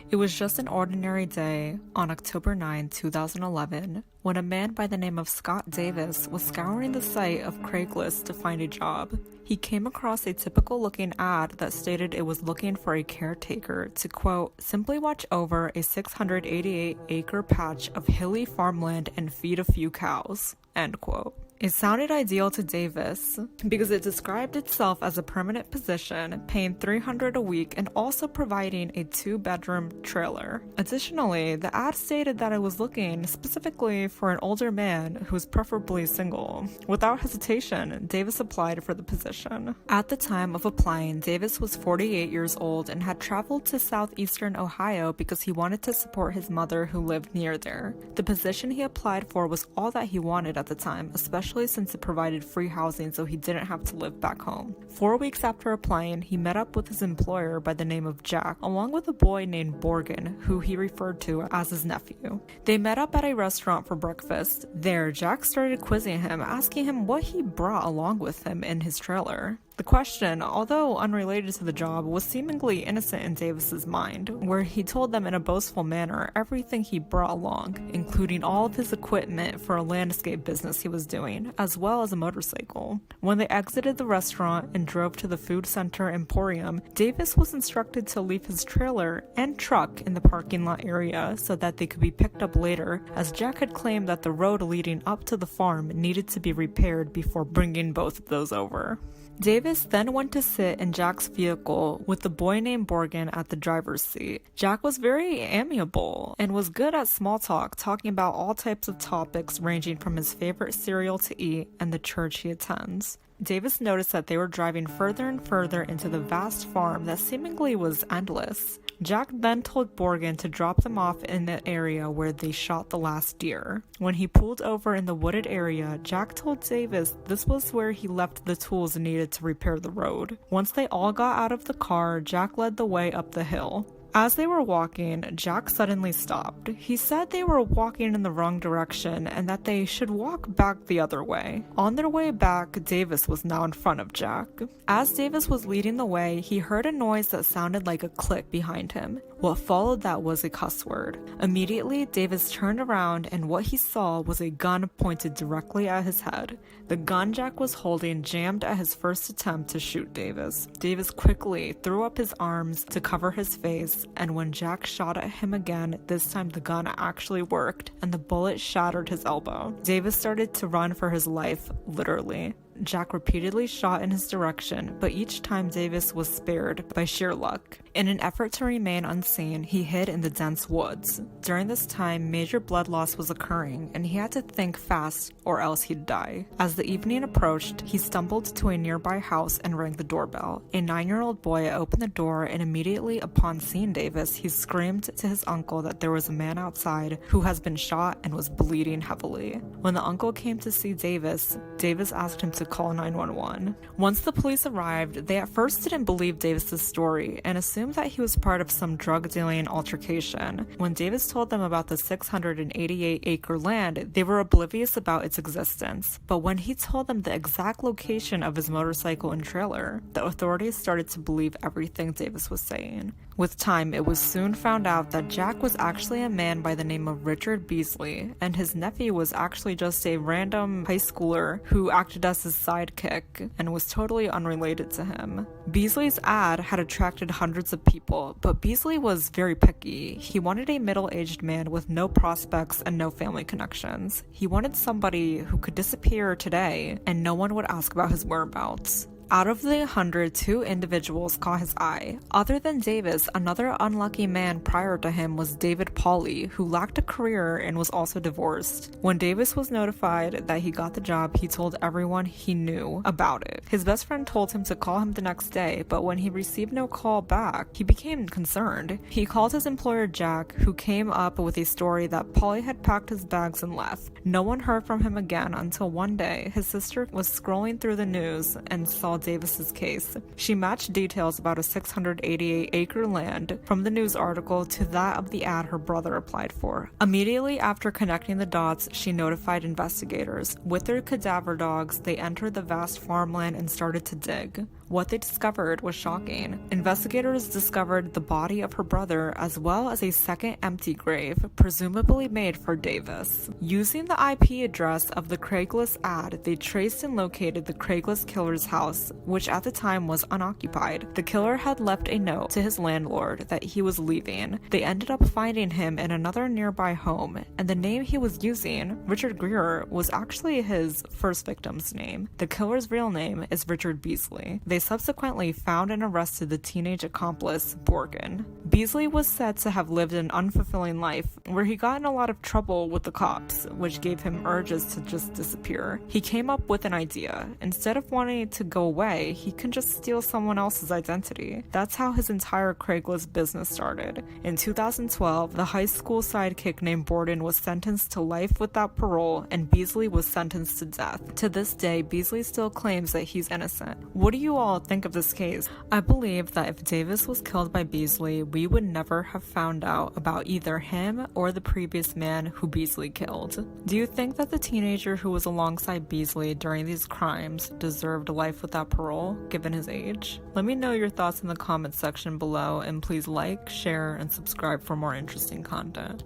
It was just an ordinary day on October 9, 2011, when a man by the name of Scott Davis was scouring the site of Craigslist to find a job. He came across a typical-looking ad that stated it was looking for a caretaker to, quote, simply watch over a 688-acre patch of hilly farmland and feed a few cows, end quote. It sounded ideal to Davis because it described itself as a permanent position, paying $300 a week and also providing a 2-bedroom trailer. Additionally, the ad stated that it was looking specifically for an older man who was preferably single. Without hesitation, Davis applied for the position. At the time of applying, Davis was 48 years old and had traveled to southeastern Ohio because he wanted to support his mother who lived near there. The position he applied for was all that he wanted at the time, especially since it provided free housing so he didn't have to live back home. 4 weeks after applying, he met up with his employer by the name of Jack, along with a boy named Brogan, who he referred to as his nephew. They met up at a restaurant for breakfast. There, Jack started quizzing him, asking him what he brought along with him in his trailer. The question, although unrelated to the job, was seemingly innocent in Davis's mind, where he told them in a boastful manner everything he brought along, including all of his equipment for a landscape business he was doing, as well as a motorcycle. When they exited the restaurant and drove to the food center Emporium, Davis was instructed to leave his trailer and truck in the parking lot area so that they could be picked up later, as Jack had claimed that the road leading up to the farm needed to be repaired before bringing both of those over. Davis then went to sit in Jack's vehicle with the boy named Brogan at the driver's seat. Jack was very amiable and was good at small talk, talking about all types of topics ranging from his favorite cereal to eat and the church he attends. Davis noticed that they were driving further and further into the vast farm that seemingly was endless. Jack then told Brogan to drop them off in the area where they shot the last deer. When he pulled over in the wooded area, Jack told Davis this was where he left the tools needed to repair the road. Once they all got out of the car, Jack led the way up the hill. As they were walking, Jack suddenly stopped. He said they were walking in the wrong direction and that they should walk back the other way. On their way back, Davis was now in front of Jack. As Davis was leading the way, he heard a noise that sounded like a click behind him. What followed that was a cuss word. Immediately, Davis turned around and what he saw was a gun pointed directly at his head. The gun Jack was holding jammed at his first attempt to shoot Davis. Davis quickly threw up his arms to cover his face, and when Jack shot at him again, this time the gun actually worked and the bullet shattered his elbow. Davis started to run for his life, literally. Jack repeatedly shot in his direction, but each time Davis was spared by sheer luck. In an effort to remain unseen, he hid in the dense woods. During this time, major blood loss was occurring, and he had to think fast or else he'd die. As the evening approached, he stumbled to a nearby house and rang the doorbell. A 9-year-old boy opened the door, and immediately upon seeing Davis, he screamed to his uncle that there was a man outside who has been shot and was bleeding heavily. When the uncle came to see Davis, Davis asked him to call 911. Once the police arrived, they at first didn't believe Davis's story and assumed that he was part of some drug-dealing altercation. When Davis told them about the 688-acre land, they were oblivious about its existence. But when he told them the exact location of his motorcycle and trailer, the authorities started to believe everything Davis was saying. With time, it was soon found out that Jack was actually a man by the name of Richard Beasley, and his nephew was actually just a random high schooler who acted as his sidekick and was totally unrelated to him. Beasley's ad had attracted hundreds of people, but Beasley was very picky. He wanted a middle-aged man with no prospects and no family connections. He wanted somebody who could disappear today and no one would ask about his whereabouts. Out of the 100, 2 individuals caught his eye. Other than Davis, another unlucky man prior to him was David Pauly, who lacked a career and was also divorced. When Davis was notified that he got the job, he told everyone he knew about it. His best friend told him to call him the next day, but when he received no call back, he became concerned. He called his employer Jack, who came up with a story that Pauly had packed his bags and left. No one heard from him again until one day his sister was scrolling through the news and saw Davis's case. She matched details about a 688-acre land from the news article to that of the ad her brother applied for. Immediately after connecting the dots, she notified investigators. With their cadaver dogs, they entered the vast farmland and started to dig. What they discovered was shocking. Investigators discovered the body of her brother as well as a second empty grave, presumably made for Davis. Using the IP address of the Craigslist ad, they traced and located the Craigslist killer's house, which at the time was unoccupied. The killer had left a note to his landlord that he was leaving. They ended up finding him in another nearby home, and the name he was using, Richard Greer, was actually his first victim's name. The killer's real name is Richard Beasley. They subsequently found and arrested the teenage accomplice, Brogan. Beasley was said to have lived an unfulfilling life, where he got in a lot of trouble with the cops, which gave him urges to just disappear. He came up with an idea. Instead of wanting to go away, he can just steal someone else's identity. That's how his entire Craigslist business started. In 2012, the high school sidekick named Borden was sentenced to life without parole, and Beasley was sentenced to death. To this day, Beasley still claims that he's innocent. What do you all think of this case? I believe that if Davis was killed by Beasley, we would never have found out about either him or the previous man who Beasley killed. Do you think that the teenager who was alongside Beasley during these crimes deserved life without parole, given his age? Let me know your thoughts in the comments section below, and please like, share, and subscribe for more interesting content.